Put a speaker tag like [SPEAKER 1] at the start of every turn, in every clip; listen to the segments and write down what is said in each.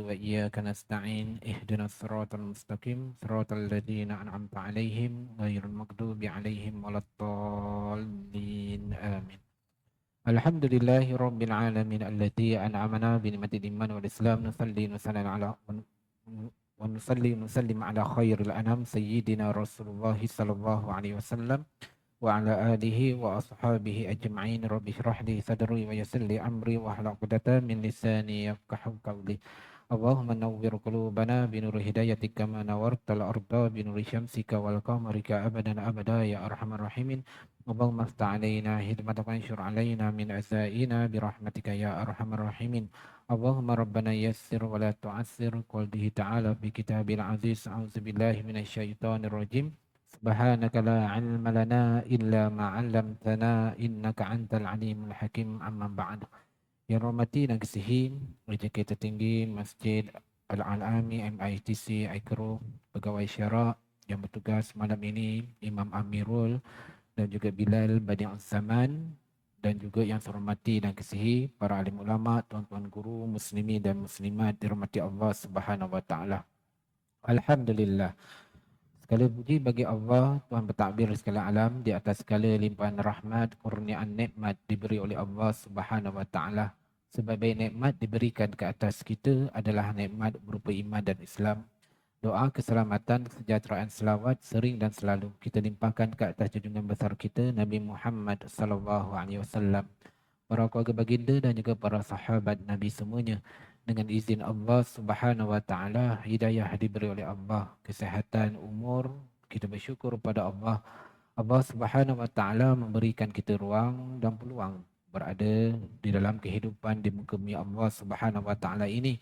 [SPEAKER 1] وإياك نستعين اهدنا الصراط المستقيم صراط الذين أنعمت عليهم غير المغضوب عليهم ولا الضالين آمين. الحمد لله رب العالمين الذي أنعمنا بنعمة الإيمان والإسلام ونصلي على خير الأنام سيدنا رسول الله صلى الله عليه وسلم وعلى آله وأصحابه أجمعين. رب اشرح لي صدري ويسر لي أمري واحلل عقدة من لساني يفقهوا قولي. اللهم نور قلوبنا بنور هدايتك كما نورت الأرض بنور شمسك والقمر أبدا أبدا يا أرحم الراحمين. اللهم افتح علينا خدمتك وانشر علينا من عزائنا برحمتك يا أرحم الراحمين. اللهم ربنا يسر ولا تعسر. قوله تعالى في كتاب العزيز أعوذ بالله من الشيطان الرجيم سبحانك لا علم لنا إلا ما علمتنا إنك أنت العليم الحكيم. Amma ba'd. Yang hormati dan kasihi Raja Tertinggi Masjid Al-Alami MITC Aikro, pegawai syarak yang bertugas malam ini, Imam Amirul dan juga Bilal Badi' Zaman, dan juga yang saya hormati dan kasihi para alim ulama, tuan-tuan guru, muslimin dan muslimat dirahmati Allah Subhanahu wa taala. Alhamdulillah. Segala puji bagi Allah, Tuhan bertakbir segala alam, di atas segala limpahan rahmat, kurniaan nikmat diberi oleh Allah Subhanahu wa taala. Sebaik-baik nikmat diberikan ke atas kita adalah nikmat berupa iman dan Islam. Doa keselamatan, kesejahteraan, selawat sering dan selalu kita limpahkan ke atas junjungan besar kita Nabi Muhammad sallallahu alaihi wasallam, para keluarga baginda dan juga para sahabat Nabi semuanya. Dengan izin Allah Subhanahu wa taala, hidayah diberi oleh Allah, kesihatan, umur, kita bersyukur pada Allah. Allah Subhanahu wa taala memberikan kita ruang dan peluang berada di dalam kehidupan di muka bumi Allah Subhanahu wa taala ini,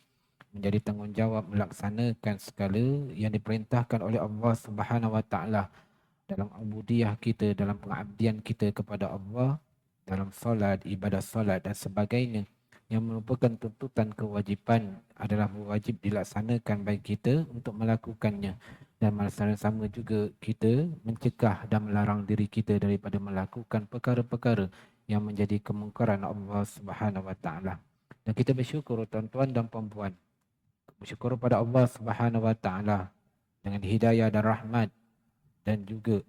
[SPEAKER 1] menjadi tanggungjawab melaksanakan segala yang diperintahkan oleh Allah Subhanahu wa taala dalam ubudiyah kita, dalam pengabdian kita kepada Allah, dalam solat, ibadah solat dan sebagainya, yang merupakan tuntutan kewajipan adalah wajib dilaksanakan bagi kita untuk melakukannya, dan sama juga kita mencegah dan melarang diri kita daripada melakukan perkara-perkara yang menjadi kemungkaran Allah Subhanahu wa taala. Dan kita bersyukur tuan-tuan dan puan-puan, bersyukur pada Allah Subhanahu wa taala dengan hidayah dan rahmat dan juga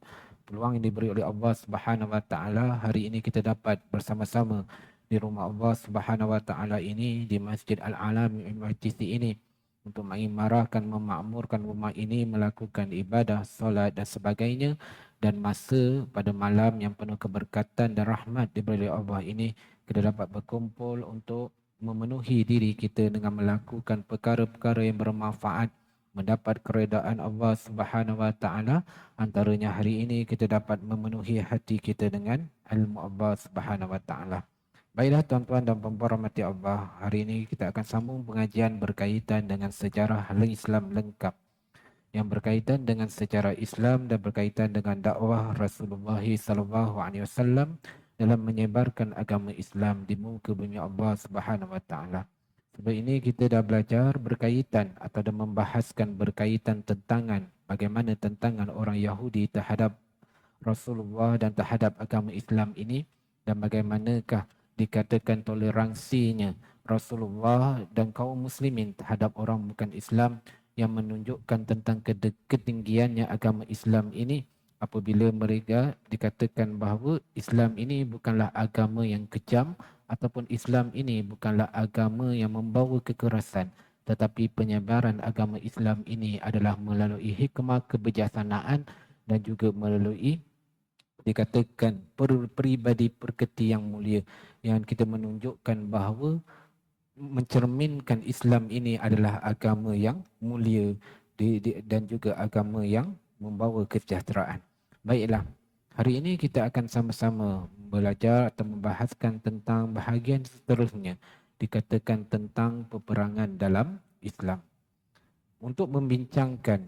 [SPEAKER 1] peluang yang diberi oleh Allah Subhanahu wa taala, hari ini kita dapat bersama-sama di rumah Allah Subhanahu wa taala ini, di Masjid Al-Alami MITC ini, untuk mengimarahkan, memakmurkan rumah ini, melakukan ibadah, solat dan sebagainya. Dan masa pada malam yang penuh keberkatan dan rahmat diberi oleh Allah ini, kita dapat berkumpul untuk memenuhi diri kita dengan melakukan perkara-perkara yang bermanfaat, mendapat keredaan Allah Subhanahu wa taala. Antaranya hari ini kita dapat memenuhi hati kita dengan ilmu Allah Subhanahu wa taala. Baiklah tuan-tuan dan puan-puan rahmati Allah, hari ini kita akan sambung pengajian berkaitan dengan sejarah Islam lengkap, yang berkaitan dengan sejarah Islam dan berkaitan dengan dakwah Rasulullah sallallahu alaihi wasallam dalam menyebarkan agama Islam di muka bumi Allah Subhanahu wa taala. Sebab ini kita dah belajar berkaitan atau dah membahaskan berkaitan tentangan, bagaimana tentangan orang Yahudi terhadap Rasulullah dan terhadap agama Islam ini, dan bagaimanakah dikatakan toleransinya Rasulullah dan kaum muslimin terhadap orang bukan Islam, yang menunjukkan tentang ketinggiannya agama Islam ini apabila mereka dikatakan bahawa Islam ini bukanlah agama yang kejam, ataupun Islam ini bukanlah agama yang membawa kekerasan, tetapi penyebaran agama Islam ini adalah melalui hikmah kebijaksanaan dan juga melalui dikatakan peribadi perketi yang mulia, yang kita menunjukkan bahawa mencerminkan Islam ini adalah agama yang mulia dan juga agama yang membawa kesejahteraan. Baiklah, hari ini kita akan sama-sama belajar atau membahaskan tentang bahagian seterusnya, dikatakan tentang peperangan dalam Islam. Untuk membincangkan,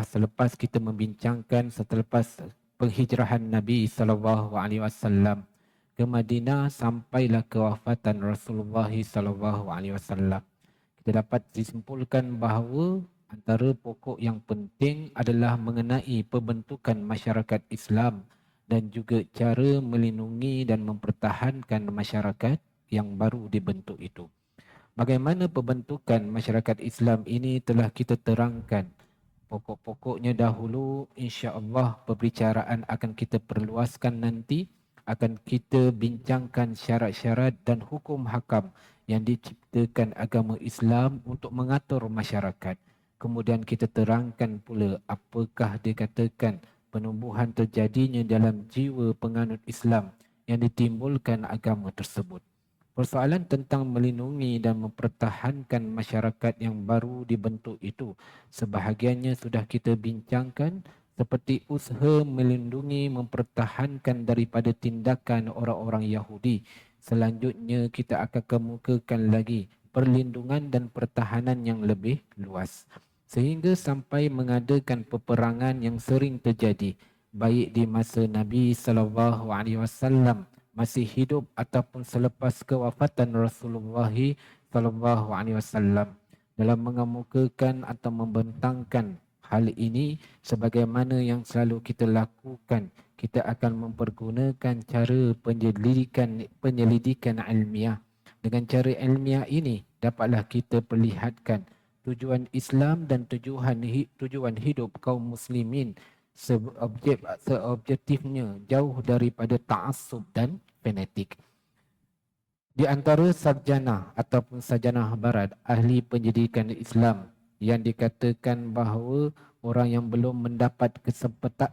[SPEAKER 1] selepas kita membincangkan selepas penghijrahan Nabi sallallahu alaihi wasallam ke Madinah sampailah kewafatan Rasulullah sallallahu alaihi wasallam, kita dapat disimpulkan bahawa antara pokok yang penting adalah mengenai pembentukan masyarakat Islam dan juga cara melindungi dan mempertahankan masyarakat yang baru dibentuk itu. Bagaimana pembentukan masyarakat Islam ini telah kita terangkan. Pokok-pokoknya dahulu, insya-Allah perbicaraan akan kita perluaskan nanti, akan kita bincangkan syarat-syarat dan hukum hakam yang diciptakan agama Islam untuk mengatur masyarakat. Kemudian kita terangkan pula apakah dikatakan penumbuhan terjadinya dalam jiwa penganut Islam yang ditimbulkan agama tersebut. Persoalan tentang melindungi dan mempertahankan masyarakat yang baru dibentuk itu, sebahagiannya sudah kita bincangkan, seperti usaha melindungi mempertahankan daripada tindakan orang-orang Yahudi. Selanjutnya kita akan kemukakan lagi perlindungan dan pertahanan yang lebih luas. Sehingga sampai mengadakan peperangan yang sering terjadi, baik di masa Nabi SAW masih hidup ataupun selepas kewafatan Rasulullah SAW, dalam mengemukakan atau membentangkan hal ini sebagaimana yang selalu kita lakukan. Kita akan mempergunakan cara penyelidikan ilmiah. Dengan cara ilmiah ini dapatlah kita perlihatkan tujuan Islam dan tujuan hidup kaum muslimin seobjektifnya, jauh daripada ta'assub dan fanatik. Di antara sarjana ataupun sarjana barat ahli pendidikan Islam yang dikatakan bahawa orang yang belum mendapat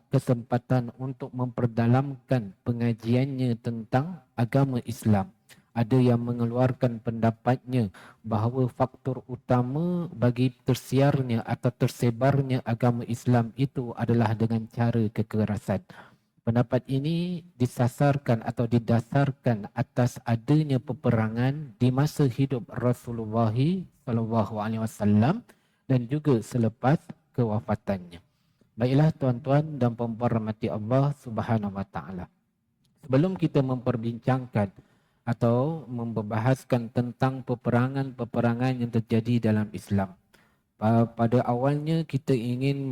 [SPEAKER 1] kesempatan untuk memperdalamkan pengajiannya tentang agama Islam, ada yang mengeluarkan pendapatnya bahawa faktor utama bagi tersiarnya atau tersebarnya agama Islam itu adalah dengan cara kekerasan. Pendapat ini disasarkan atau didasarkan atas adanya peperangan di masa hidup Rasulullah SAW dan juga selepas kewafatannya. Baiklah tuan-tuan dan puan-puan rahmati Allah Subhanahu Wa Taala. Sebelum kita memperbincangkan atau membahaskan tentang peperangan-peperangan yang terjadi dalam Islam, pada awalnya kita ingin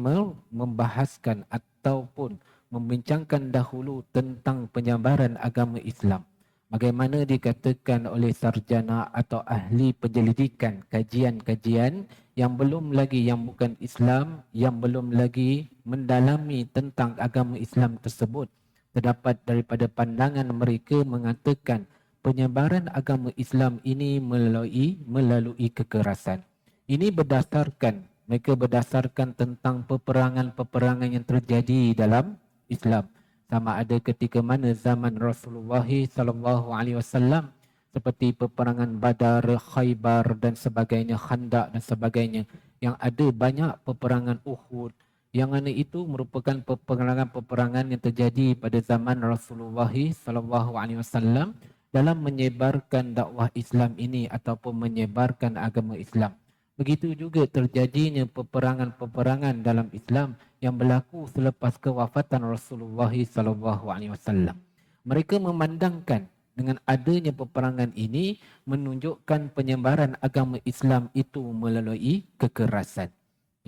[SPEAKER 1] membahaskan ataupun membincangkan dahulu tentang penyebaran agama Islam. Bagaimana dikatakan oleh sarjana atau ahli penyelidikan kajian-kajian yang belum lagi, yang bukan Islam, yang belum lagi mendalami tentang agama Islam tersebut, terdapat daripada pandangan mereka mengatakan penyebaran agama Islam ini melalui kekerasan. Ini mereka berdasarkan tentang peperangan-peperangan yang terjadi dalam Islam, sama ada ketika mana zaman Rasulullah SAW, seperti peperangan Badar, Khaybar dan sebagainya, Khandaq dan sebagainya, yang ada banyak peperangan Uhud, yang mana itu merupakan peperangan-peperangan yang terjadi pada zaman Rasulullah SAW dalam menyebarkan dakwah Islam ini ataupun menyebarkan agama Islam. Begitu juga terjadinya peperangan-peperangan dalam Islam yang berlaku selepas kewafatan Rasulullah SAW. Mereka memandangkan dengan adanya peperangan ini menunjukkan penyebaran agama Islam itu melalui kekerasan.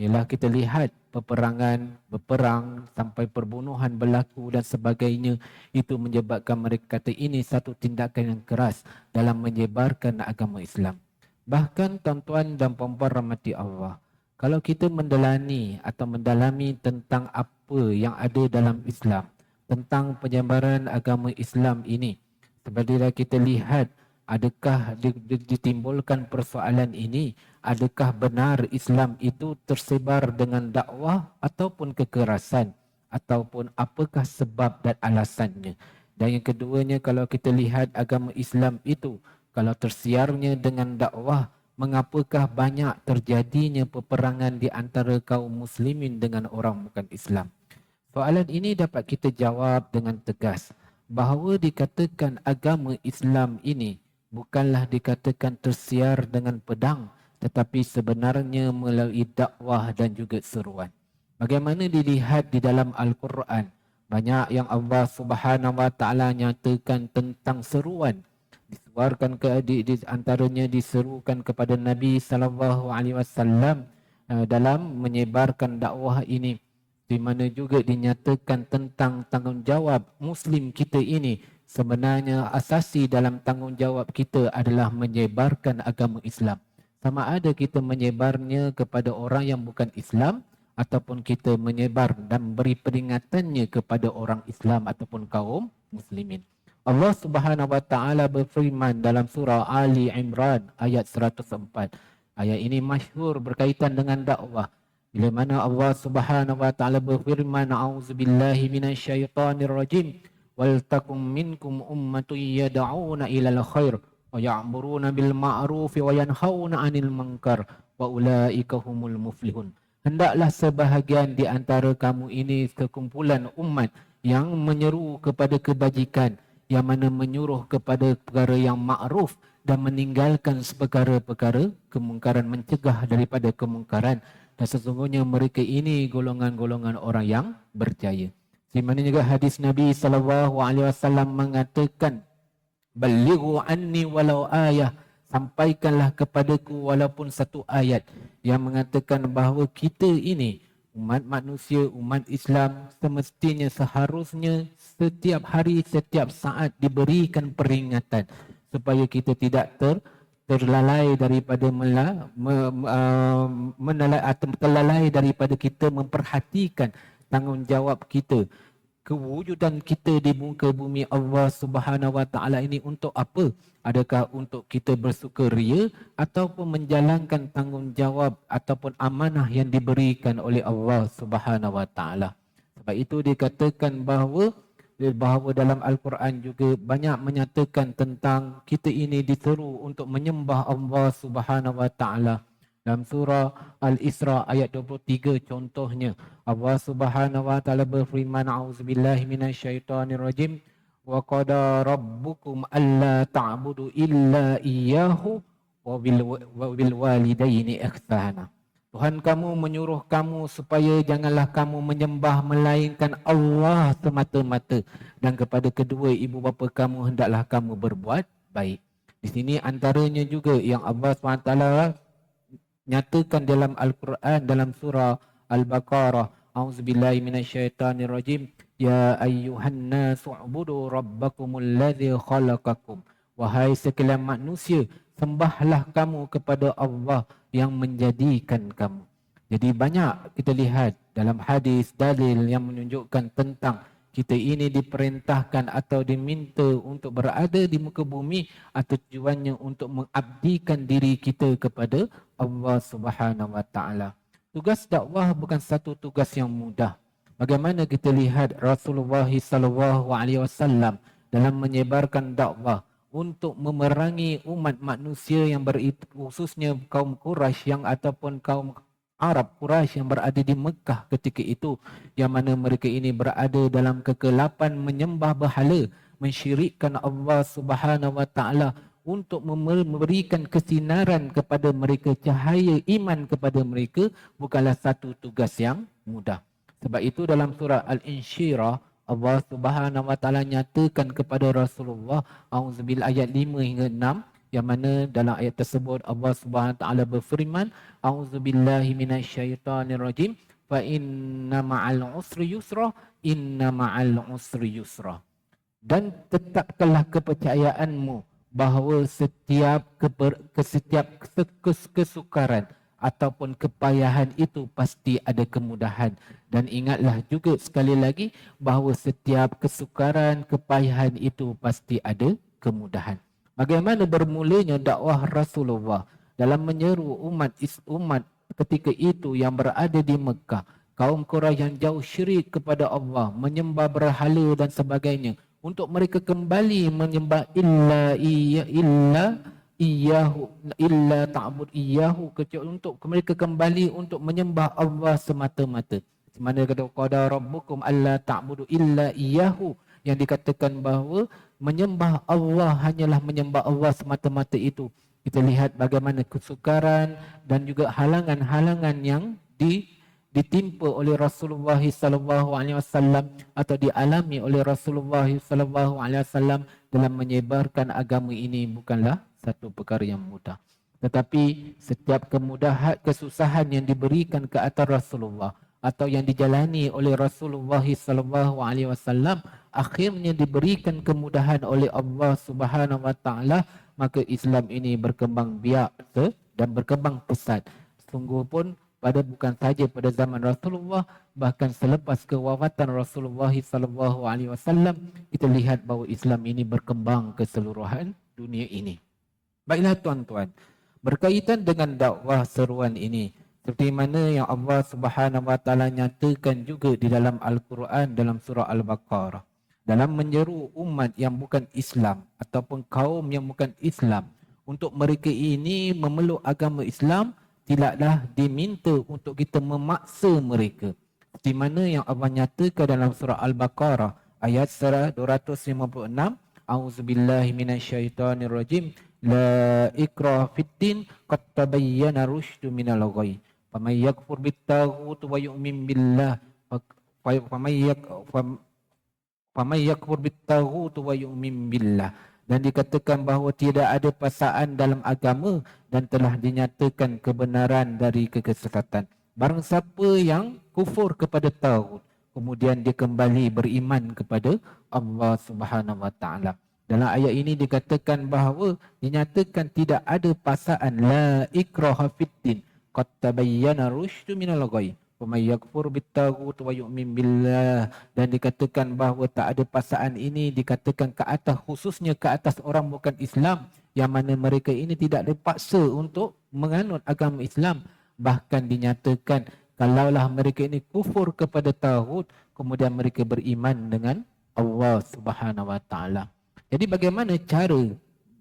[SPEAKER 1] Ialah kita lihat berperang sampai perbunuhan berlaku dan sebagainya, itu menyebabkan mereka kata ini satu tindakan yang keras dalam menyebarkan agama Islam. Bahkan tuan-tuan dan puan-puan rahmati Allah, kalau kita mendalami tentang apa yang ada dalam Islam, tentang penyebaran agama Islam ini, sebenarnya kita lihat adakah ditimbulkan persoalan ini, adakah benar Islam itu tersebar dengan dakwah ataupun kekerasan, ataupun apakah sebab dan alasannya. Dan yang keduanya, kalau kita lihat agama Islam itu, kalau tersiarnya dengan dakwah, mengapakah banyak terjadinya peperangan di antara kaum muslimin dengan orang bukan Islam? Soalan ini dapat kita jawab dengan tegas bahawa dikatakan agama Islam ini bukanlah dikatakan tersiar dengan pedang, tetapi sebenarnya melalui dakwah dan juga seruan. Bagaimana dilihat di dalam Al-Quran, banyak yang Allah Subhanahu Wa Taala nyatakan tentang seruan. Disuarkan di antaranya diserukan kepada Nabi sallallahu alaihi wasallam dalam menyebarkan dakwah ini, di mana juga dinyatakan tentang tanggungjawab muslim kita ini sebenarnya asasi dalam tanggungjawab kita adalah menyebarkan agama Islam. Sama ada kita menyebarnya kepada orang yang bukan Islam ataupun kita menyebar dan beri peringatannya kepada orang Islam ataupun kaum muslimin. Allah Subhanahu wa taala berfirman dalam surah Ali Imran ayat 104. Ayat ini masyhur berkaitan dengan dakwah. Bila mana Allah Subhanahu wa taala berfirman, a'udzubillahi minasyaitonir rajim, wal takum minkum ummatun yad'una ilal khair wa ya'muruna bil ma'ruf wa yanhauna 'anil munkar wa ulaika humul muflihun. Hendaklah sebahagian di antara kamu ini sekumpulan umat yang menyeru kepada kebajikan, yang mana menyuruh kepada perkara yang ma'ruf dan meninggalkan perkara-perkara kemungkaran, mencegah daripada kemungkaran. Dan sesungguhnya mereka ini golongan-golongan orang yang berjaya. Di mana juga hadis Nabi SAW mengatakan, balighu anni walau ayah, sampaikanlah kepadaku walaupun satu ayat, yang mengatakan bahawa kita ini umat manusia, umat Islam, semestinya seharusnya setiap hari, setiap saat diberikan peringatan supaya kita tidak terlalai daripada terlalai daripada kita memperhatikan tanggungjawab kita, kewujudan kita di muka bumi Allah Subhanahu wa taala ini untuk apa? Adakah untuk kita bersukaria ataupun menjalankan tanggungjawab ataupun amanah yang diberikan oleh Allah Subhanahu wa taala? Sebab itu dikatakan bahawa dalam Al-Quran juga banyak menyatakan tentang kita ini disuruh untuk menyembah Allah Subhanahu wa taala. Dalam surah Al-Isra ayat 23 contohnya, Allah Subhanahu wa taala berfirman, a'udzubillahi minasyaitonir rajim, wa qada rabbukum alla ta'budu illa iyyahu wa bil walidaini ihsana. Tuhan kamu menyuruh kamu supaya janganlah kamu menyembah melainkan Allah semata-mata, dan kepada kedua ibu bapa kamu hendaklah kamu berbuat baik. Di sini antaranya juga yang Allah SWT nyatakan dalam Al-Quran dalam surah Al-Baqarah, a'udzubillahi minasyaitonirrajim, ya ayyuhan nasu ubudu rabbakumul ladzi khalaqakum. Wahai sekalian manusia, sembahlah kamu kepada Allah yang menjadikan kamu. Jadi banyak kita lihat dalam hadis dalil yang menunjukkan tentang kita ini diperintahkan atau diminta untuk berada di muka bumi atau tujuannya untuk mengabdikan diri kita kepada Allah Subhanahu wa taala. Tugas dakwah bukan satu tugas yang mudah. Bagaimana kita lihat Rasulullah SAW dalam menyebarkan dakwah untuk memerangi umat manusia yang khususnya kaum Quraisy yang ataupun kaum Arab Quraisy yang berada di Mekah ketika itu, yang mana mereka ini berada dalam kegelapan menyembah berhala, mensyirikkan Allah Subhanahu wa taala, untuk memberikan kesinaran kepada mereka, cahaya iman kepada mereka bukanlah satu tugas yang mudah. Sebab itu dalam surah Al-Insyirah Allah Subhanahu wa taala nyatakan kepada Rasulullah, auzubillahi, ayat 5 hingga 6, yang mana dalam ayat tersebut Allah Subhanahu wa taala berfirman, auzubillahi minasyaitonirrajim, fa inna ma'al usri yusra, inna ma'al usri yusra. Dan tetapkanlah kepercayaanmu bahawa setiap kesukaran ataupun kepayahan itu pasti ada kemudahan. Dan ingatlah juga sekali lagi bahawa setiap kesukaran, kepayahan itu pasti ada kemudahan. Bagaimana bermulanya dakwah Rasulullah dalam menyeru umat ketika itu yang berada di Mekah, kaum Quraisy yang jauh syirik kepada Allah, menyembah berhala dan sebagainya, untuk mereka kembali menyembah illa ta'bud iyyahu, untuk mereka kembali untuk menyembah Allah semata-mata. Semana kata qada rabbukum alla ta'budu illa iyyahu, yang dikatakan bahawa menyembah Allah hanyalah menyembah Allah semata-mata itu. Kita lihat bagaimana kesukaran dan juga halangan-halangan yang ditimpa oleh Rasulullah SAW atau dialami oleh Rasulullah SAW dalam menyebarkan agama ini bukanlah satu perkara yang mudah. Tetapi setiap kemudahan, kesusahan yang diberikan ke atas Rasulullah, atau yang dijalani oleh Rasulullah SAW akhirnya diberikan kemudahan oleh Allah Subhanahu wa taala, maka Islam ini berkembang biak dan berkembang pesat. Sungguh pun bukan saja pada zaman Rasulullah, bahkan selepas kewafatan Rasulullah SAW, kita lihat bahawa Islam ini berkembang ke seluruhan dunia ini. Baiklah tuan-tuan, berkaitan dengan dakwah seruan ini, seperti mana yang Allah Subhanahu wa taala nyatakan juga di dalam Al-Quran dalam surah Al-Baqarah, dalam menyeru umat yang bukan Islam ataupun kaum yang bukan Islam untuk mereka ini memeluk agama Islam, tidaklah diminta untuk kita memaksa mereka. Seperti mana yang Allah nyatakan dalam surah Al-Baqarah ayat 256, A'udzubillahi minasyaitonirrajim, la ikraha fiddin qad tabayyana rusydu minal ghayy. Faman yakfur bittaghut wa yu'min billah faman yakfur bittaghut wa yu'min billah. Dan dikatakan bahawa tidak ada paksaan dalam agama dan telah dinyatakan kebenaran dari kekesesatan. Barang siapa yang kufur kepada taghut, kemudian dia kembali beriman kepada Allah Subhanahu wa taala. Dalam ayat ini dikatakan bahawa dinyatakan tidak ada paksaan, la ikraha fiddin qad tabayyana rusydu minal ghayy wa may yakfur bittaghut wa yu'min billah. Dan dikatakan bahawa tak ada paksaan ini dikatakan ke atas, khususnya ke atas orang bukan Islam, yang mana mereka ini tidak dipaksa untuk menganut agama Islam. Bahkan dinyatakan kalaulah mereka ini kufur kepada taghut, kemudian mereka beriman dengan Allah Subhanahu wa taala. Jadi bagaimana cara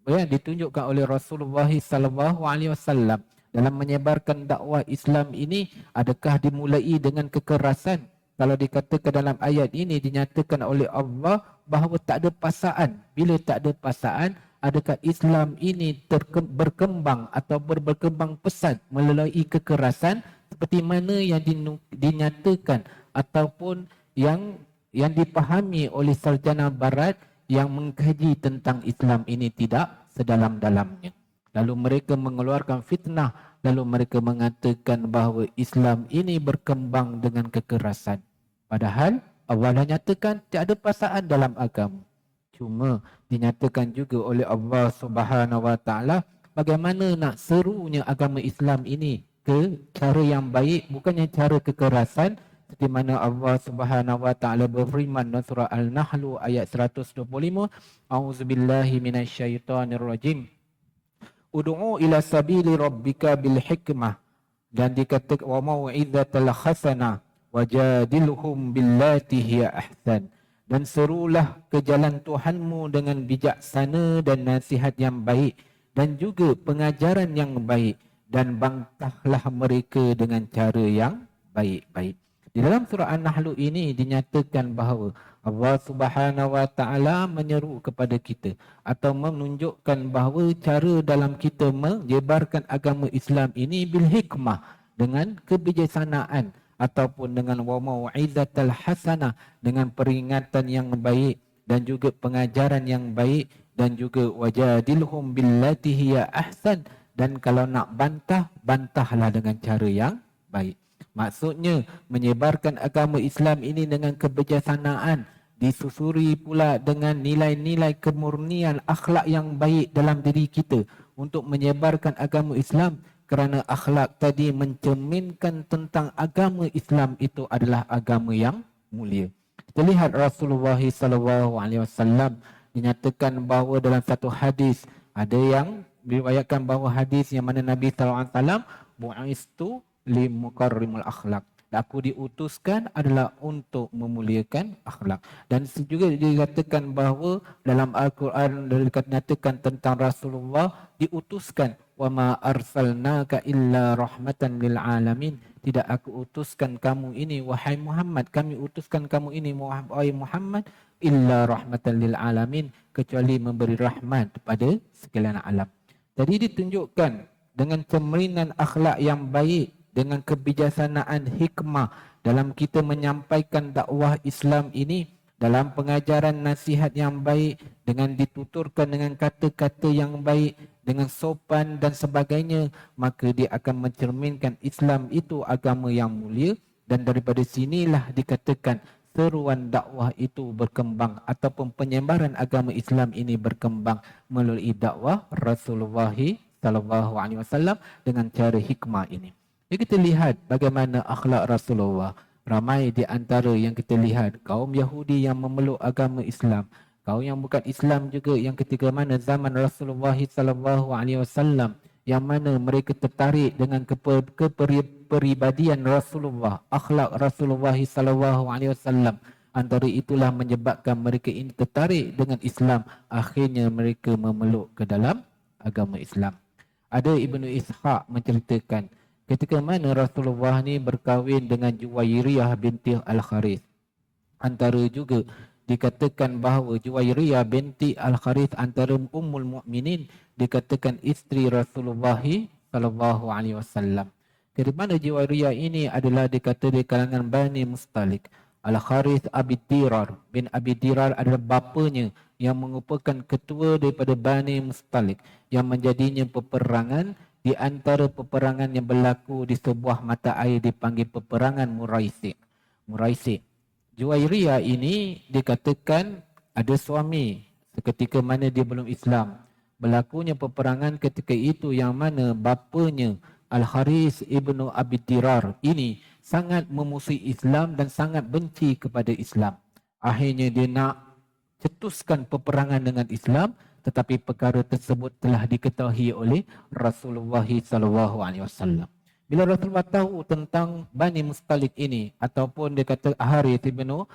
[SPEAKER 1] yang ditunjukkan oleh Rasulullah SAW dalam menyebarkan dakwah Islam ini? Adakah dimulai dengan kekerasan? Kalau dikatakan dalam ayat ini dinyatakan oleh Allah bahawa tak ada paksaan. Bila tak ada paksaan, adakah Islam ini berkembang atau berkembang pesat melalui kekerasan seperti mana yang dinyatakan ataupun yang dipahami oleh sarjana barat yang mengkaji tentang Islam ini tidak sedalam-dalamnya. Lalu mereka mengeluarkan fitnah, lalu mereka mengatakan bahawa Islam ini berkembang dengan kekerasan. Padahal Allah dah nyatakan tiada paksaan dalam agama. Cuma dinyatakan juga oleh Allah Subhanahu wa taala bagaimana nak serunya agama Islam ini ke cara yang baik, bukannya cara kekerasan. Seperti mana Allah Subhanahu wa taala berfirman dalam surah Al-Nahl ayat 125, A'udzubillahi minasyaitonirrajim. Ud'u ila sabili rabbika bil hikmah, dan dikatakan wa mau'izatal hasanah wajadilhum billati hiya ahsan. Dan serulah ke jalan Tuhanmu dengan bijaksana dan nasihat yang baik dan juga pengajaran yang baik, dan bantahlah mereka dengan cara yang baik-baik. Di dalam surah An-Nahl ini dinyatakan bahawa Allah Subhanahu wa taala menyeru kepada kita atau menunjukkan bahawa cara dalam kita menyebarkan agama Islam ini bil hikmah, dengan kebijaksanaan, ataupun dengan wa mau'izatal hasanah, dengan peringatan yang baik dan juga pengajaran yang baik, dan juga wajadilhum billati hiya ahsan, dan kalau nak bantah, bantahlah dengan cara yang baik. Maksudnya menyebarkan agama Islam ini dengan kebijaksanaan, disusuri pula dengan nilai-nilai kemurnian akhlak yang baik dalam diri kita untuk menyebarkan agama Islam, kerana akhlak tadi mencerminkan tentang agama Islam itu adalah agama yang mulia. Kita lihat Rasulullah SAW dinyatakan bahawa dalam satu hadis, ada yang diriwayatkan bahawa hadis yang mana Nabi SAW bu'istu li mukarrimul akhlak, aku diutuskan adalah untuk memuliakan akhlak. Dan juga dikatakan bahawa dalam Al-Quran dikatakan tentang Rasulullah diutuskan, wa ma arsalnaka illa rahmatan lil alamin, tidak aku utuskan kamu ini wahai Muhammad, kami utuskan kamu ini wahai Muhammad illa rahmatan lil alamin, kecuali memberi rahmat kepada sekalian alam. Jadi ditunjukkan dengan cerminan akhlak yang baik, dengan kebijaksanaan hikmah dalam kita menyampaikan dakwah Islam ini, dalam pengajaran nasihat yang baik, dengan dituturkan dengan kata-kata yang baik, dengan sopan dan sebagainya, maka dia akan mencerminkan Islam itu agama yang mulia, Dan daripada sinilah dikatakan seruan dakwah itu berkembang ataupun penyebaran agama Islam ini berkembang melalui dakwah Rasulullah sallallahu alaihi wasallam dengan cara hikmah ini. Jadi kita lihat bagaimana akhlak Rasulullah. Ramai di antara yang kita lihat kaum Yahudi yang memeluk agama Islam, kaum yang bukan Islam juga yang ketika mana zaman Rasulullah sallallahu alaihi wasallam yang mana mereka tertarik dengan kepribadian Rasulullah, akhlak Rasulullah sallallahu alaihi wasallam. Antara itulah menyebabkan mereka ini tertarik dengan Islam. Akhirnya mereka memeluk ke dalam agama Islam. Ada Ibnu Ishaq menceritakan ketika mana Rasulullah ni berkahwin dengan Juwairiyah binti Al-Kharith. Antara juga dikatakan bahawa Juwairiyah binti Al-Kharith antara Ummul Mukminin, dikatakan isteri Rasulullah sallallahu alaihi wasallam. Dari mana Juwairiyah ini adalah dikata di kalangan Bani Mustalik. Al-Kharith Abi Dirar bin Abi Dirar adalah bapanya yang merupakan ketua daripada Bani Mustalik yang menjadinya peperangan di antara peperangan yang berlaku di sebuah mata air dipanggil peperangan Muraisi. Juwairiyah ini dikatakan ada suami ketika mana dia belum Islam. Berlakunya peperangan ketika itu yang mana bapanya Al-Haris ibnu Abi Dirar ini sangat memusuhi Islam dan sangat benci kepada Islam. Akhirnya dia nak cetuskan peperangan dengan Islam, tetapi perkara tersebut telah diketahui oleh Rasulullah sallallahu alaihi wasallam. Bila Rasulullah tahu tentang Bani Mustalik ini ataupun dia kata Harith ibnu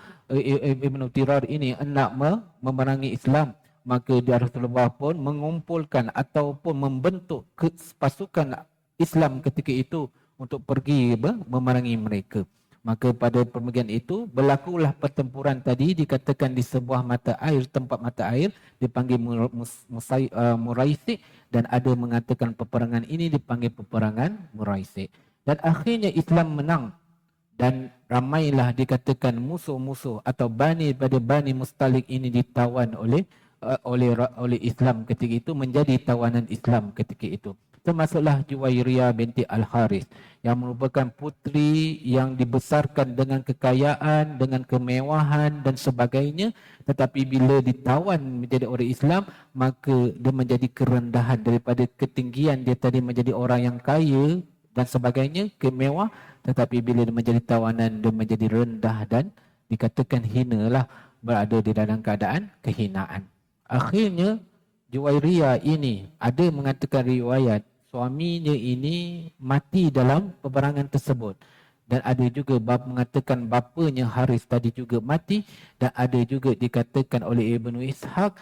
[SPEAKER 1] Dirar ini hendak memerangi Islam, maka dia Rasulullah pun mengumpulkan ataupun membentuk pasukan Islam ketika itu untuk pergi memerangi mereka. Maka pada permulaan itu berlakulah pertempuran tadi, dikatakan di sebuah mata air, tempat mata air dipanggil Muraisi, dan ada mengatakan peperangan ini dipanggil peperangan Muraisi. Dan akhirnya Islam menang dan ramailah dikatakan musuh-musuh atau Bani Mustalik ini ditawan oleh Islam ketika itu, menjadi tawanan Islam ketika itu. Termasuklah Juwairiyah binti Al-Haris yang merupakan putri yang dibesarkan dengan kekayaan, dengan kemewahan dan sebagainya, tetapi bila ditawan menjadi orang Islam, maka dia menjadi kerendahan daripada ketinggian dia tadi menjadi orang yang kaya dan sebagainya, kemewah, tetapi bila dia menjadi tawanan, dia menjadi rendah dan dikatakan hina lah, berada di dalam keadaan kehinaan. Akhirnya Juwairiyah ini ada mengatakan riwayat suaminya ini mati dalam peperangan tersebut, dan ada juga mengatakan bapanya Haris tadi juga mati, dan ada juga dikatakan oleh Ibnu Ishaq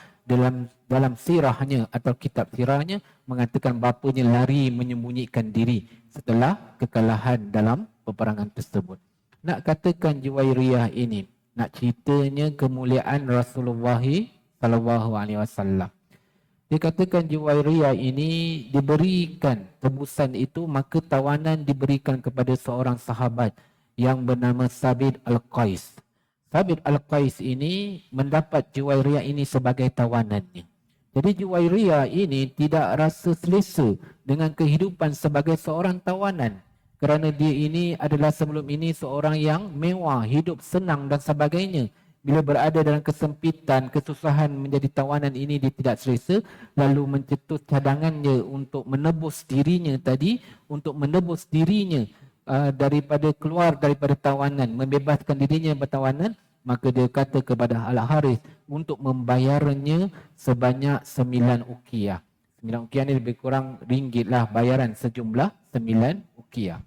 [SPEAKER 1] dalam sirahnya atau kitab sirahnya mengatakan bapanya lari menyembunyikan diri setelah kekalahan dalam peperangan tersebut. Nak katakan Juwairiyah ini, nak ceritanya kemuliaan Rasulullah sallallahu alaihi wasallam. Dikatakan Juwairiyah ini diberikan tebusan itu, maka tawanan diberikan kepada seorang sahabat yang bernama Sabit Al-Qais. Sabit Al-Qais ini mendapat Juwairiyah ini sebagai tawanannya. Jadi Juwairiyah ini tidak rasa selesa dengan kehidupan sebagai seorang tawanan, kerana dia ini adalah sebelum ini seorang yang mewah, hidup senang dan sebagainya. Bila berada dalam kesempitan, kesusahan menjadi tawanan ini, dia tidak selesa, lalu mencetus cadangannya untuk menebus dirinya tadi, untuk menebus dirinya daripada keluar daripada tawanan, membebaskan dirinya bertawanan. Maka dia kata kepada Al-Haris untuk membayarnya sebanyak 9 uqiyah. 9 uqiyah ni lebih kurang ringgit lah, bayaran sejumlah 9 uqiyah.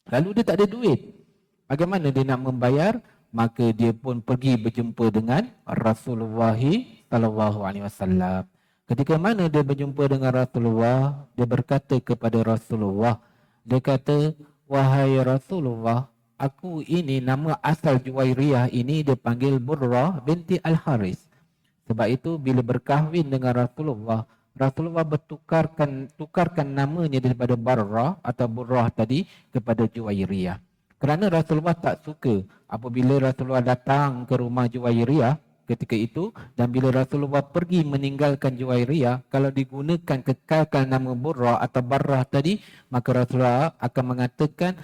[SPEAKER 1] Lalu dia tak ada duit. Bagaimana dia nak membayar? Maka dia pun pergi berjumpa dengan Rasulullah sallallahu alaihi wasallam. Ketika mana dia berjumpa dengan Rasulullah, dia berkata kepada Rasulullah, dia kata, "Wahai Rasulullah, aku ini nama asal Juwairiyah ini dia panggil Burrah binti Al-Haris." Sebab itu bila berkahwin dengan Rasulullah, Rasulullah tukarkan namanya daripada Barrah atau Burrah tadi kepada Juwairiyah. Kerana Rasulullah tak suka apabila Rasulullah datang ke rumah Juwairiyah ketika itu, dan bila Rasulullah pergi meninggalkan Juwairiyah, kalau digunakan kekalkan nama Burrah atau Barrah tadi, maka Rasulullah akan mengatakan,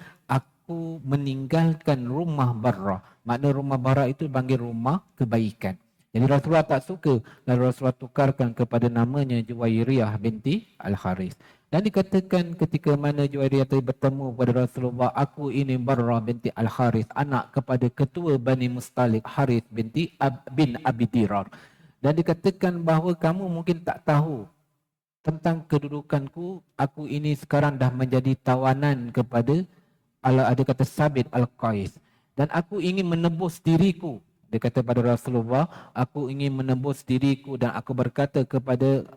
[SPEAKER 1] aku meninggalkan rumah Barrah. Makna rumah Barrah itu panggil rumah kebaikan. Jadi Rasulullah tak suka, lalu Rasulullah tukarkan kepada namanya Juwairiyah binti Al-Haris. Dan dikatakan ketika mana Juwairiyah tadi bertemu kepada Rasulullah, aku ini Barrah binti Al-Haris, anak kepada ketua Bani Mustalik Harith bin Abi Dirar. Dan dikatakan bahawa kamu mungkin tak tahu tentang kedudukanku, aku ini sekarang dah menjadi tawanan kepada ada kata Sabit Al-Qais. Dan aku ingin menebus diriku. Dia kata pada Rasulullah, aku ingin menebus diriku dan aku berkata kepada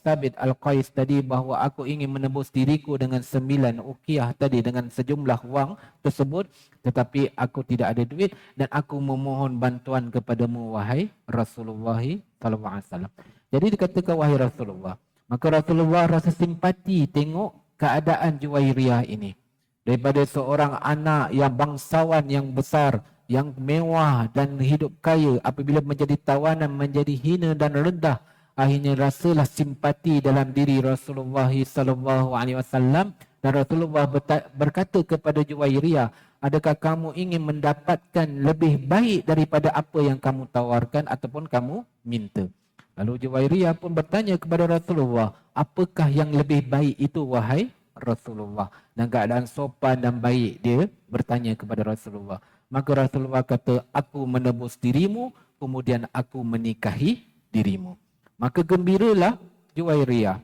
[SPEAKER 1] Sabit Al-Qais tadi bahawa aku ingin menebus diriku dengan 9 uqiyah tadi, dengan sejumlah wang tersebut, tetapi aku tidak ada duit dan aku memohon bantuan kepadamu wahai Rasulullah sallallahu alaihi wasallam. Jadi dikatakan wahai Rasulullah, maka Rasulullah rasa simpati tengok keadaan Juwairiyah ini. Daripada seorang anak yang bangsawan yang besar, yang mewah dan hidup kaya, apabila menjadi tawanan, menjadi hina dan rendah, akhirnya rasalah simpati dalam diri Rasulullah sallallahu alaihi wasallam, dan Rasulullah berkata kepada Juwairiyah, adakah kamu ingin mendapatkan lebih baik daripada apa yang kamu tawarkan ataupun kamu minta? Lalu Juwairiyah pun bertanya kepada Rasulullah, apakah yang lebih baik itu wahai Rasulullah? Dan keadaan sopan dan baik dia bertanya kepada Rasulullah. Maka Rasulullah kata, aku menebus dirimu, kemudian aku menikahi dirimu. Maka gembiralah Juwairiyah.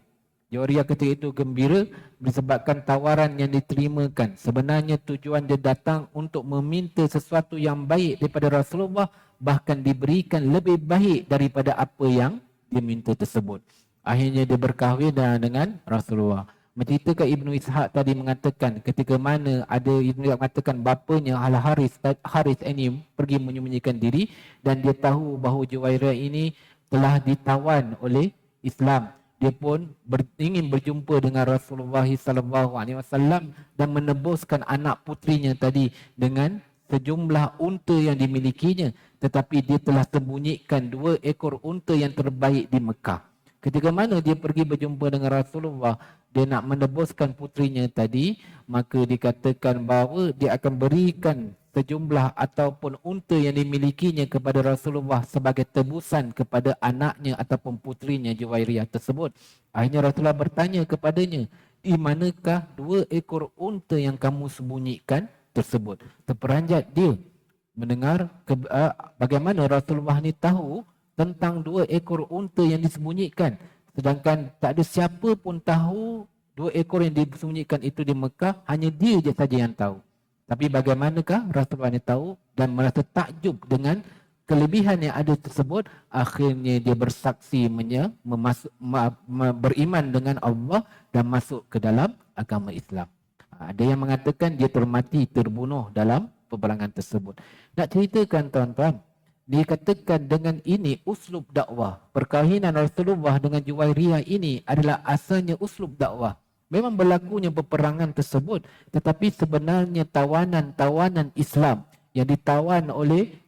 [SPEAKER 1] Juwairiyah ketika itu gembira disebabkan tawaran yang diterimakan. Sebenarnya tujuan dia datang untuk meminta sesuatu yang baik daripada Rasulullah, bahkan diberikan lebih baik daripada apa yang dia minta tersebut. Akhirnya dia berkahwin dengan Rasulullah. Menceritakan Ibnu Ishaq tadi mengatakan ketika mana ada Ibnu Ishaq mengatakan bapanya Al-Haris ini pergi menyembunyikan diri dan dia tahu bahawa Juwairiyah ini telah ditawan oleh Islam. Dia pun ingin berjumpa dengan Rasulullah sallallahu alaihi wasallam dan menebuskan anak putrinya tadi dengan sejumlah unta yang dimilikinya, tetapi dia telah sembunyikan 2 ekor unta yang terbaik di Mekah. Ketika mana dia pergi berjumpa dengan Rasulullah, dia nak menebuskan putrinya tadi, maka dikatakan bahawa dia akan berikan sejumlah ataupun unta yang dimilikinya kepada Rasulullah sebagai tebusan kepada anaknya ataupun putrinya Juwairiyah tersebut. Akhirnya Rasulullah bertanya kepadanya, di manakah 2 ekor unta yang kamu sembunyikan tersebut? Terperanjat dia mendengar bagaimana Rasulullah ni tahu tentang 2 ekor unta yang disembunyikan, sedangkan tak ada siapa pun tahu 2 ekor yang disembunyikan itu di Mekah, hanya dia je saja yang tahu. Tapi bagaimanakah Rasulullah ni tahu dan merasa takjub dengan kelebihan yang ada tersebut? Akhirnya dia bersaksi beriman dengan Allah dan masuk ke dalam agama Islam. Ada yang mengatakan dia terbunuh dalam peperangan tersebut. Nak ceritakan tuan-tuan, dikatakan dengan ini uslub dakwah. Perkahwinan Rasulullah dengan Juwairiyah ini adalah asalnya uslub dakwah. Memang berlakunya peperangan tersebut, tetapi sebenarnya tawanan Islam yang ditawan oleh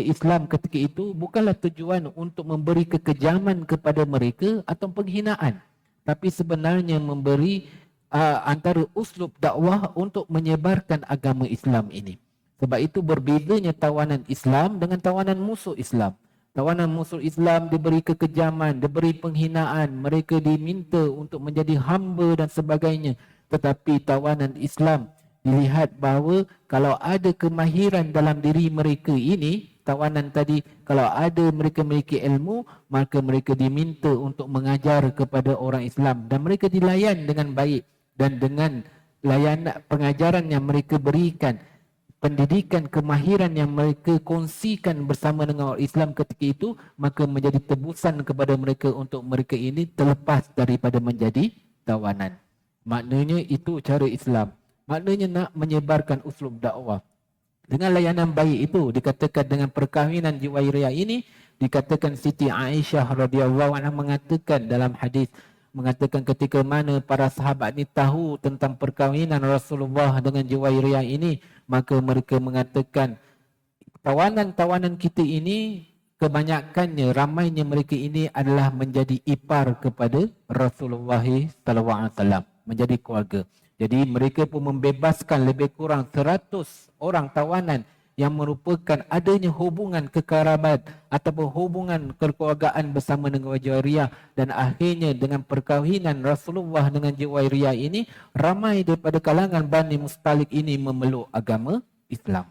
[SPEAKER 1] Islam ketika itu bukanlah tujuan untuk memberi kekejaman kepada mereka atau penghinaan, tapi sebenarnya memberi antara uslub dakwah untuk menyebarkan agama Islam ini. Sebab itu berbezanya tawanan Islam dengan tawanan musuh Islam. Tawanan musuh Islam diberi kekejaman, diberi penghinaan, mereka diminta untuk menjadi hamba dan sebagainya. Tetapi tawanan Islam dilihat bahawa kalau ada kemahiran dalam diri mereka ini, tawanan tadi, kalau ada mereka memiliki ilmu, maka mereka diminta untuk mengajar kepada orang Islam dan mereka dilayan dengan baik, dan dengan layanan pengajaran yang mereka berikan, pendidikan kemahiran yang mereka kongsikan bersama dengan orang Islam ketika itu, maka menjadi tebusan kepada mereka untuk mereka ini terlepas daripada menjadi tawanan. Maknanya itu cara Islam. Maknanya nak menyebarkan uslub dakwah. Dengan layanan baik itu, dikatakan dengan perkahwinan Juwairiyah ini, dikatakan Siti Aisyah radhiyallahu anha mengatakan dalam hadis, mengatakan ketika mana para sahabat ni tahu tentang perkahwinan Rasulullah dengan Juwairiyah ini, maka mereka mengatakan tawanan-tawanan kita ini kebanyakannya, ramainya mereka ini adalah menjadi ipar kepada Rasulullah sallallahu alaihi wasallam, menjadi keluarga. Jadi mereka pun membebaskan lebih kurang 100 orang tawanan yang merupakan adanya hubungan kekerabat ataupun hubungan kekeluargaan bersama dengan Juwairiyah, dan akhirnya dengan perkahwinan Rasulullah dengan Juwairiyah ini, ramai daripada kalangan Bani Mustalik ini memeluk agama Islam.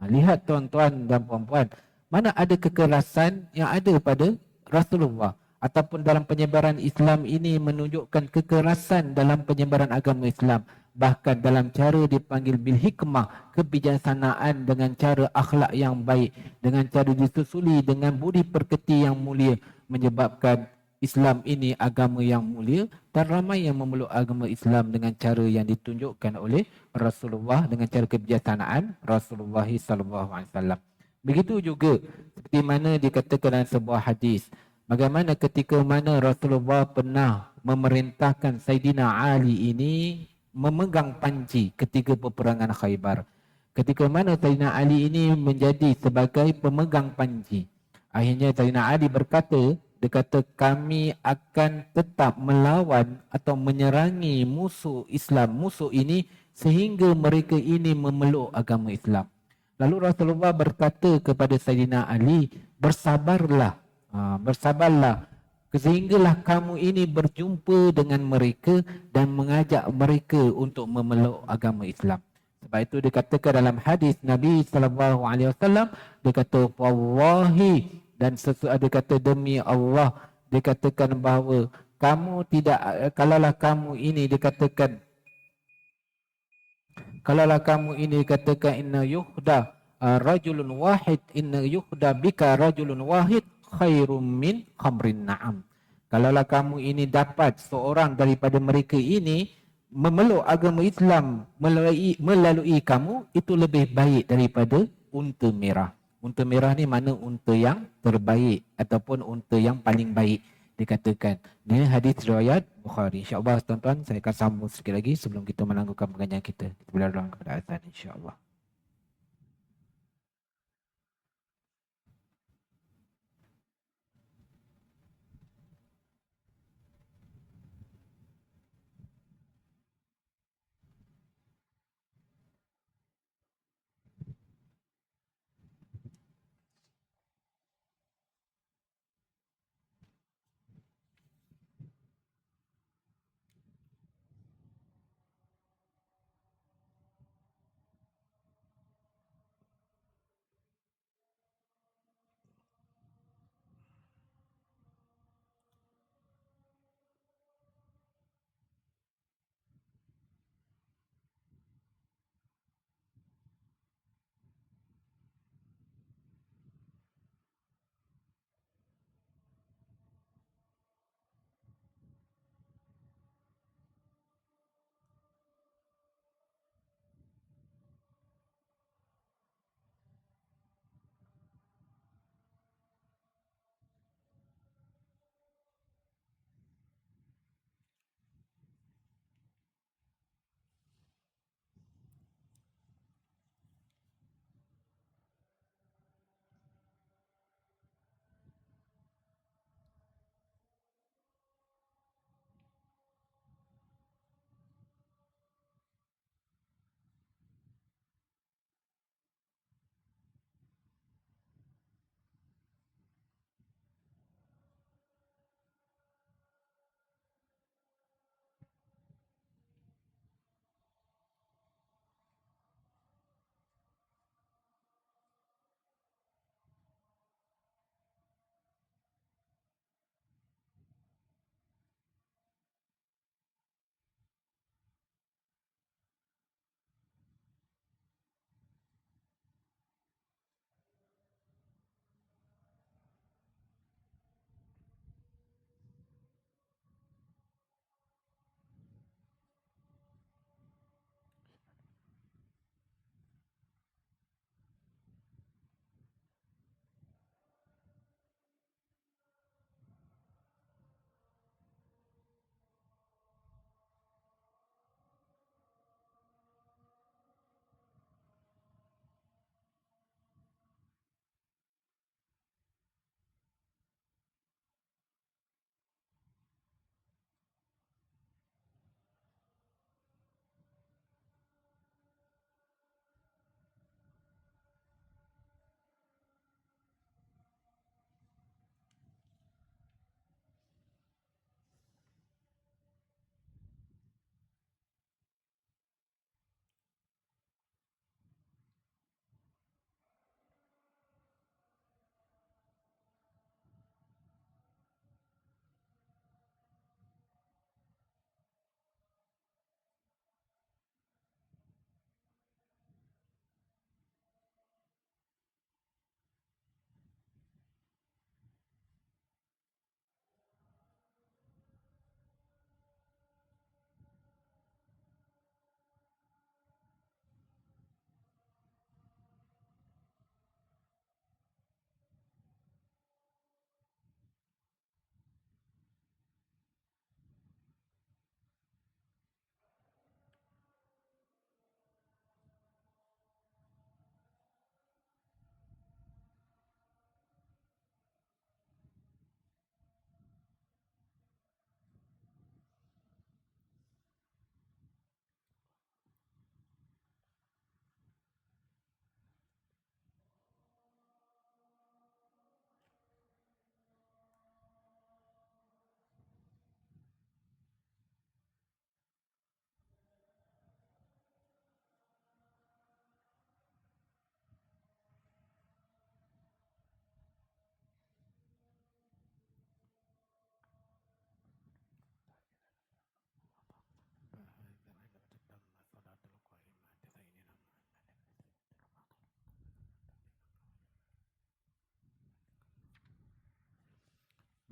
[SPEAKER 1] Lihat tuan-tuan dan puan-puan, mana ada kekerasan yang ada pada Rasulullah ataupun dalam penyebaran Islam ini menunjukkan kekerasan dalam penyebaran agama Islam. Bahkan dalam cara dipanggil bil hikmah, kebijaksanaan dengan cara akhlak yang baik, dengan cara disusuli dengan budi pekerti yang mulia, menyebabkan Islam ini agama yang mulia, dan ramai yang memeluk agama Islam dengan cara yang ditunjukkan oleh Rasulullah, dengan cara kebijaksanaan Rasulullah sallallahu alaihi wasallam. Begitu juga seperti mana dikatakan dalam sebuah hadis, bagaimana ketika mana Rasulullah pernah memerintahkan Saidina Ali ini memegang panji ketika peperangan Khaybar. Ketika mana Saidina Ali ini menjadi sebagai pemegang panji. Akhirnya Saidina Ali berkata, dia kata kami akan tetap melawan atau menyerangi musuh Islam, musuh ini sehingga mereka ini memeluk agama Islam. Lalu Rasulullah berkata kepada Saidina Ali, bersabarlah, bersabarlah sehinggalah kamu ini berjumpa dengan mereka dan mengajak mereka untuk memeluk agama Islam. Sebab itu dikatakan dalam hadis Nabi sallallahu alaihi wasallam, dia kata wallahi, dan sesuatu kata demi Allah, dikatakan bahawa kamu tidak, kalaulah kamu ini dikatakan, kalaulah kamu ini dikatakan inna yuhda rajulun wahid, inna yuhda bika rajulun wahid khairum min khamrin na'am. Kalaulah kamu ini dapat seorang daripada mereka ini memeluk agama Islam melalui kamu, itu lebih baik daripada unta merah. Unta merah ni mana unta yang terbaik ataupun unta yang paling baik dikatakan. Ini hadis riwayat Bukhari. InsyaAllah tuan-tuan, saya akan sambung sikit lagi sebelum kita menangguhkan pengajian kita. Kita berdoa kepada azan insyaAllah.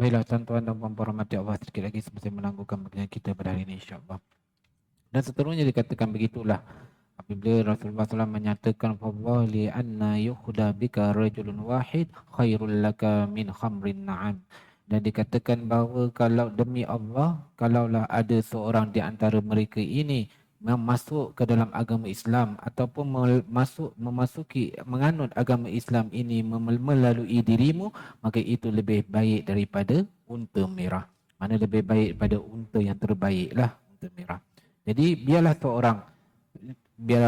[SPEAKER 1] Baiklah tuan-tuan dan puan-puan rahmati Allah, sedikit lagi semasa menangguhkan bagian kita pada hari ini insya-Allah. Dan seterusnya dikatakan begitulah apabila Rasulullah SAW menyatakan fawallahi anna yukhda bika rajulun wahid khairul laka min khamrin na'am. Dan dikatakan bahawa kalau demi Allah, kalaulah ada seorang di antara mereka ini masuk ke dalam agama Islam ataupun memasuki menganut agama Islam ini melalui dirimu, maka itu lebih baik daripada unta merah. Mana lebih baik daripada unta yang terbaiklah, unta merah. Jadi biarlah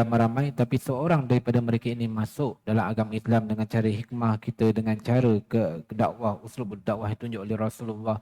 [SPEAKER 1] meramai, tapi seorang daripada mereka ini masuk dalam agama Islam dengan cara hikmah kita, dengan cara ke dakwah, uslub dakwah yang tunjuk oleh Rasulullah,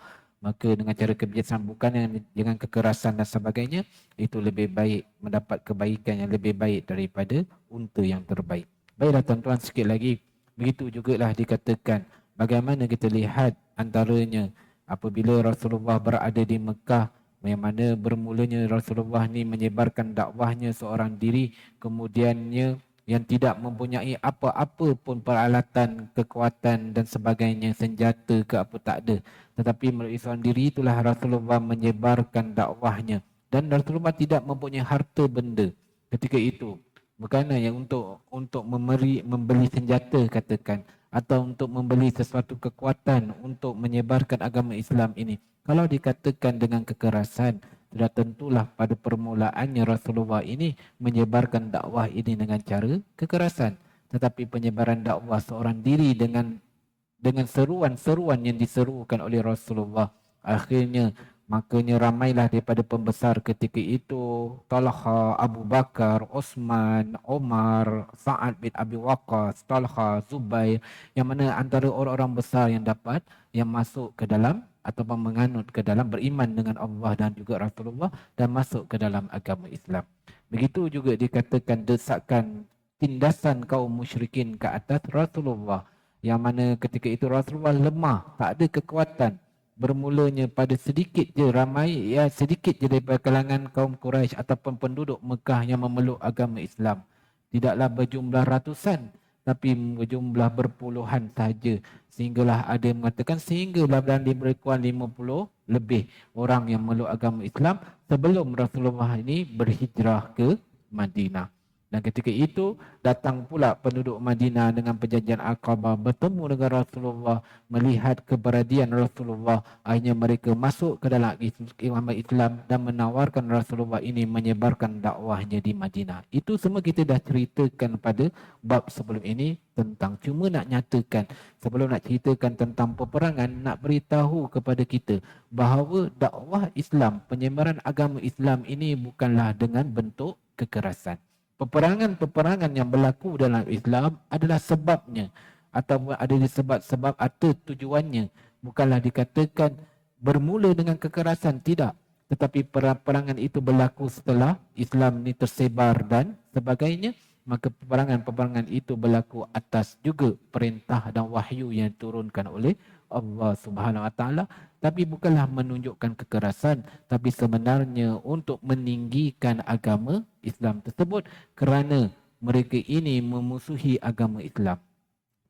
[SPEAKER 1] maka dengan cara kebijaksanaan, bukan dengan kekerasan dan sebagainya, itu lebih baik, mendapat kebaikan yang lebih baik daripada unta yang terbaik. Baiklah tuan-tuan, sikit lagi, begitu jugalah dikatakan bagaimana kita lihat antaranya apabila Rasulullah berada di Mekah, yang mana bermulanya Rasulullah ni menyebarkan dakwahnya seorang diri, kemudiannya yang tidak mempunyai apa-apa pun peralatan, kekuatan dan sebagainya, senjata ke apa tak ada. Tetapi melalui seorang diri itulah Rasulullah menyebarkan dakwahnya. Dan Rasulullah tidak mempunyai harta benda ketika itu. Bukan yang untuk membeli senjata katakan, atau untuk membeli sesuatu kekuatan untuk menyebarkan agama Islam ini. Kalau dikatakan dengan kekerasan, sudah tentulah pada permulaannya Rasulullah ini menyebarkan dakwah ini dengan cara kekerasan. Tetapi penyebaran dakwah seorang diri dengan seruan-seruan yang diserukan oleh Rasulullah, akhirnya makanya ramailah daripada pembesar ketika itu, Talha, Abu Bakar, Osman, Omar, Sa'ad bin Abi Waqqas, Talha, Zubair, yang mana antara orang-orang besar yang masuk ke dalam ataupun menganut ke dalam, beriman dengan Allah dan juga Rasulullah dan masuk ke dalam agama Islam. Begitu juga dikatakan desakan tindasan kaum musyrikin ke atas Rasulullah, yang mana ketika itu Rasulullah lemah, tak ada kekuatan. Bermulanya pada sedikit je ramai, sedikit je daripada kalangan kaum Quraisy ataupun penduduk Mekah yang memeluk agama Islam. Tidaklah berjumlah ratusan, tapi berjumlah berpuluhan sahaja. Sehinggalah ada yang mengatakan sehinggalah dalam berikuan 50 lebih orang yang memeluk agama Islam sebelum Rasulullah ini berhijrah ke Madinah. Dan ketika itu datang pula penduduk Madinah dengan perjanjian Aqabah, bertemu dengan Rasulullah, melihat keberadian Rasulullah, akhirnya mereka masuk ke dalam agama Islam dan menawarkan Rasulullah ini menyebarkan dakwahnya di Madinah. Itu semua kita dah ceritakan pada bab sebelum ini tentang, cuma nak nyatakan sebelum nak ceritakan tentang peperangan, nak beritahu kepada kita bahawa dakwah Islam, penyebaran agama Islam ini bukanlah dengan bentuk kekerasan. Peperangan-peperangan yang berlaku dalam Islam adalah sebabnya atau ada sebab-sebab atau tujuannya, bukanlah dikatakan bermula dengan kekerasan, tidak, tetapi peperangan itu berlaku setelah Islam ini tersebar dan sebagainya. Maka peperangan-peperangan itu berlaku atas juga perintah dan wahyu yang diturunkan oleh Allah Subhanahu Wa Taala, tapi bukanlah menunjukkan kekerasan, tapi sebenarnya untuk meninggikan agama Islam tersebut kerana mereka ini memusuhi agama Islam.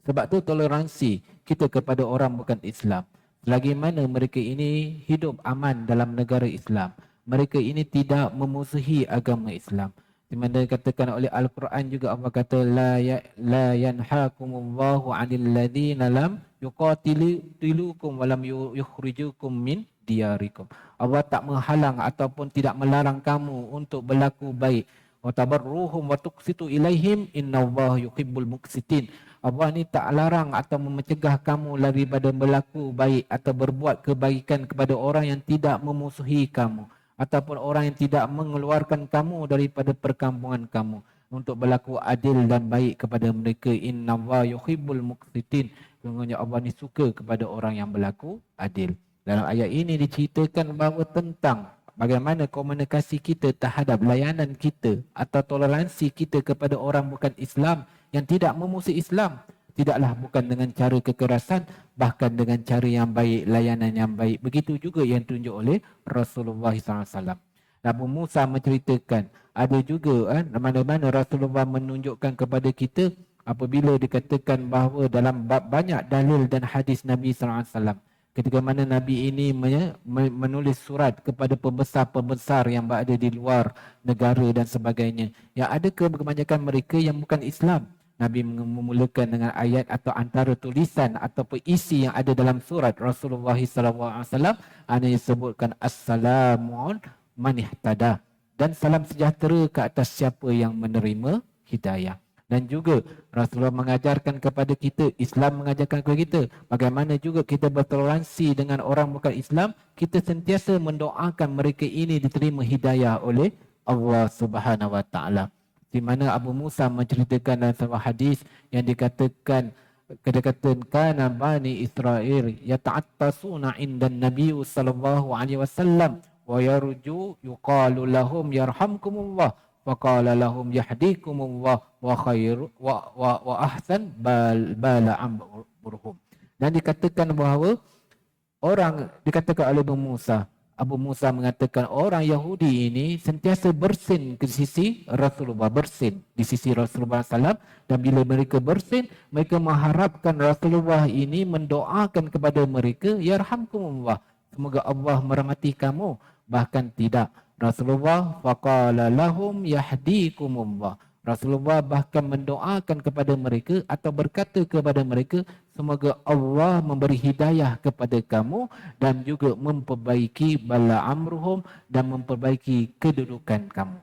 [SPEAKER 1] Sebab tu toleransi kita kepada orang bukan Islam, selagi mana mereka ini hidup aman dalam negara Islam, mereka ini tidak memusuhi agama Islam. Di mana dikatakan oleh Al-Quran juga, Allah kata la yanhaakumullahu 'anil ladzina lam yuqatilukum wa lam yukhrijukum min diyarikum. Allah tak menghalang ataupun tidak melarang kamu untuk berlaku baik. Wa tabarruhum wa tuqsitu ilaihim innallaha yuhibbul muqsitin. Allah ni tak larang atau mencegah kamu daripada berlaku baik atau berbuat kebaikan kepada orang yang tidak memusuhi kamu, ataupun orang yang tidak mengeluarkan kamu daripada perkampungan kamu, untuk berlaku adil dan baik kepada mereka. Innallaha yuhibbul muqsitin. Sesungguhnya Allah ni suka kepada orang yang berlaku adil. Dalam ayat ini diceritakan bahawa tentang bagaimana komunikasi kita terhadap layanan kita atau toleransi kita kepada orang bukan Islam yang tidak memusuhi Islam. Tidaklah bukan dengan cara kekerasan, bahkan dengan cara yang baik, layanan yang baik. Begitu juga yang tunjuk oleh Rasulullah SAW. Abu Musa menceritakan, ada juga mana-mana Rasulullah menunjukkan kepada kita apabila dikatakan bahawa dalam banyak dalil dan hadis Nabi SAW, ketika mana Nabi ini menulis surat kepada pembesar-pembesar yang berada di luar negara dan sebagainya. Yang ada kebanyakan mereka yang bukan Islam. Nabi memulakan dengan ayat atau antara tulisan ataupun isi yang ada dalam surat Rasulullah SAW, ada disebutkan Assalamun man ihtada, dan salam sejahtera ke atas siapa yang menerima hidayah. Dan juga Rasulullah mengajarkan kepada kita, Islam mengajarkan kepada kita bagaimana juga kita bertoleransi dengan orang bukan Islam. Kita sentiasa mendoakan mereka ini diterima hidayah oleh Allah Subhanahu Wa Taala. Di mana Abu Musa menceritakan dalam sebuah hadis yang dikatakan, kedekatan kana bani Israel yata'attasuna inda Nabi sallallahu alaihi wasallam wa yarju yuqalu lahum yarhamkumullah. Faqala lahum yahdikumullah wa khair wa ahsan bala amruhum. Dan dikatakan bahawa dikatakan oleh Abu Musa mengatakan orang Yahudi ini sentiasa bersin ke sisi Rasulullah, bersin di sisi Rasulullah SAW, dan bila mereka bersin, mereka mengharapkan Rasulullah ini mendoakan kepada mereka, yarhamkumullah, semoga Allah merahmati kamu. Bahkan tidak, Rasulullah faqala lahum yahdikumullah, Rasulullah bahkan mendoakan kepada mereka atau berkata kepada mereka, semoga Allah memberi hidayah kepada kamu dan juga memperbaiki bala amruhum, dan memperbaiki kedudukan kamu.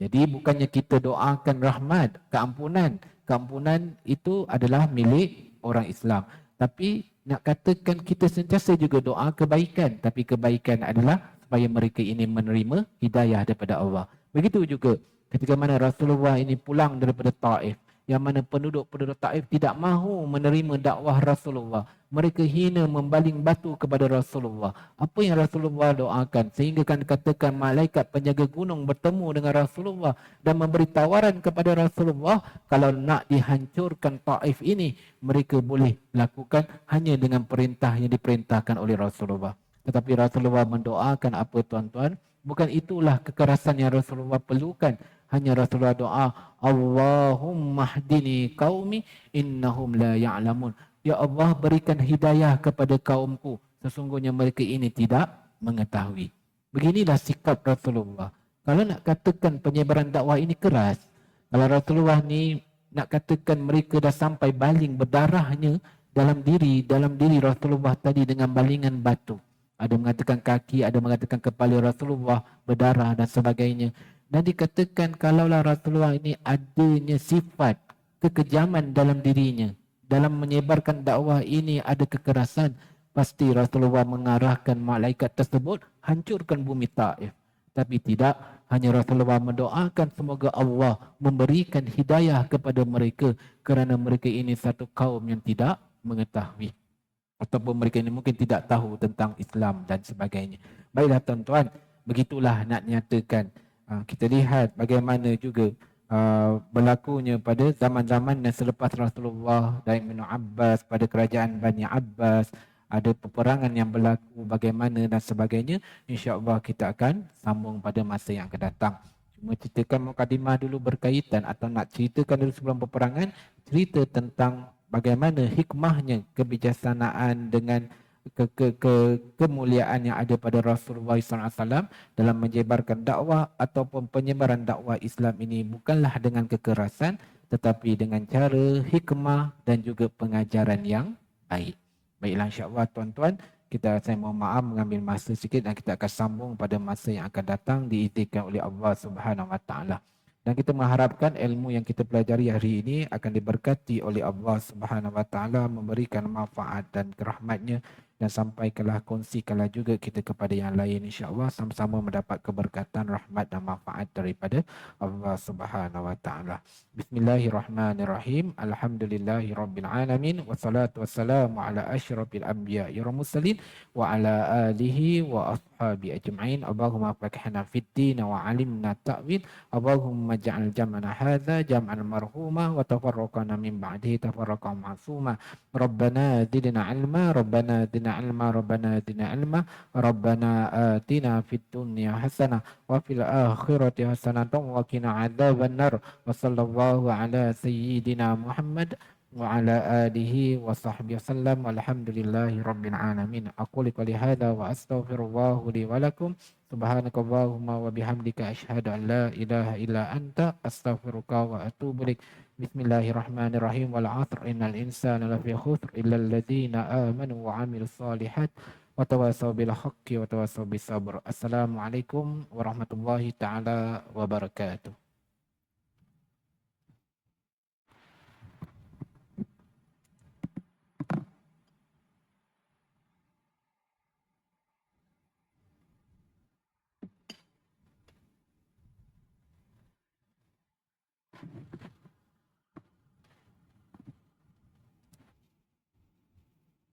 [SPEAKER 1] Jadi bukannya kita doakan rahmat, keampunan. Keampunan itu adalah milik orang Islam. Tapi nak katakan kita sentiasa juga doa kebaikan. Tapi kebaikan adalah supaya mereka ini menerima hidayah daripada Allah. Begitu juga ketika mana Rasulullah ini pulang daripada Taif, yang mana penduduk-penduduk Taif tidak mahu menerima dakwah Rasulullah. Mereka hina membaling batu kepada Rasulullah. Apa yang Rasulullah doakan? Sehingga kan dikatakan malaikat penjaga gunung bertemu dengan Rasulullah dan memberi tawaran kepada Rasulullah, kalau nak dihancurkan Taif ini, mereka boleh lakukan hanya dengan perintah yang diperintahkan oleh Rasulullah. Tetapi Rasulullah mendoakan apa tuan-tuan? Bukan itulah kekerasan yang Rasulullah perlukan. Hanya Rasulullah doa, Allahumma hdini qaumi innahum la ya'lamun. Ya Allah, berikan hidayah kepada kaumku, sesungguhnya mereka ini tidak mengetahui. Beginilah sikap Rasulullah. Kalau nak katakan penyebaran dakwah ini keras, kalau Rasulullah ni nak katakan mereka dah sampai baling berdarahnya dalam diri Rasulullah tadi dengan balingan batu. Ada mengatakan kaki, ada mengatakan kepala Rasulullah berdarah dan sebagainya. Dan dikatakan kalaulah Rasulullah ini adanya sifat kekejaman dalam dirinya, dalam menyebarkan dakwah ini ada kekerasan, pasti Rasulullah mengarahkan malaikat tersebut hancurkan bumi Taif. Tapi tidak, hanya Rasulullah mendoakan semoga Allah memberikan hidayah kepada mereka kerana mereka ini satu kaum yang tidak mengetahui, ataupun mereka ini mungkin tidak tahu tentang Islam dan sebagainya. Baiklah tuan-tuan, begitulah nak nyatakan. Kita lihat bagaimana juga berlakunya pada zaman-zaman yang selepas Rasulullah dan Ibn Abbas, pada kerajaan Bani Abbas, ada peperangan yang berlaku bagaimana dan sebagainya. InsyaAllah kita akan sambung pada masa yang akan datang. Cuma ceritakan mukadimah dulu berkaitan, atau nak ceritakan dulu sebelum peperangan, cerita tentang bagaimana hikmahnya kebijaksanaan dengan kemuliaan yang ada pada Rasulullah SAW dalam menyebarkan dakwah ataupun penyebaran dakwah Islam ini, bukanlah dengan kekerasan tetapi dengan cara hikmah dan juga pengajaran yang baik. Baiklah, insya-Allah tuan-tuan, saya mohon maaf mengambil masa sikit dan kita akan sambung pada masa yang akan datang diizinkan oleh Allah Subhanahu Wa Taala. Dan kita mengharapkan ilmu yang kita pelajari hari ini akan diberkati oleh Allah Subhanahu Wa Taala, memberikan manfaat dan rahmatnya, dan sampaikanlah, kongsikanlah juga kita kepada yang lain, insya-Allah sama-sama mendapat keberkatan, rahmat dan manfaat daripada Allah Subhanahu Wa Taala. Bismillahirrahmanirrahim. Alhamdulillahirabbil alamin, wassalatu wassalamu ala asyrafil anbiya'i wal mursalin wa ala alihi wa ashabi ajma'in. Allahumma faqihna fid din wa 'allimna ta'wil. Allahumma ja'al jam'ana hadza jam'an marhuma wa tafarraqana min ba'dihi tafarraqan ma'suma. Rabbana zidna 'ilma, Rabbana zidna 'ilma, Rabbana zidna 'ilma, Rabbana atina fid dunya hasanah wa fil akhirati hasanah wa qina adzabannar. Wa sallallahu ala sayyidina Muhammad وعلى آله وصحبه وسلم والحمد لله رب العالمين. أقول قولي هذا وأستغفر الله لي ولكم. سبحانك اللهم وبحمدك أشهد أن لا إله إلا أنت أستغفرك وأتوب إليك. بسم الله الرحمن الرحيم والعصر إن الإنسان لفي خسر إلا الذين آمنوا وعملوا الصالحات وتواصوا بالحق وتواصوا بالصبر. السلام عليكم ورحمة الله تعالى وبركاته.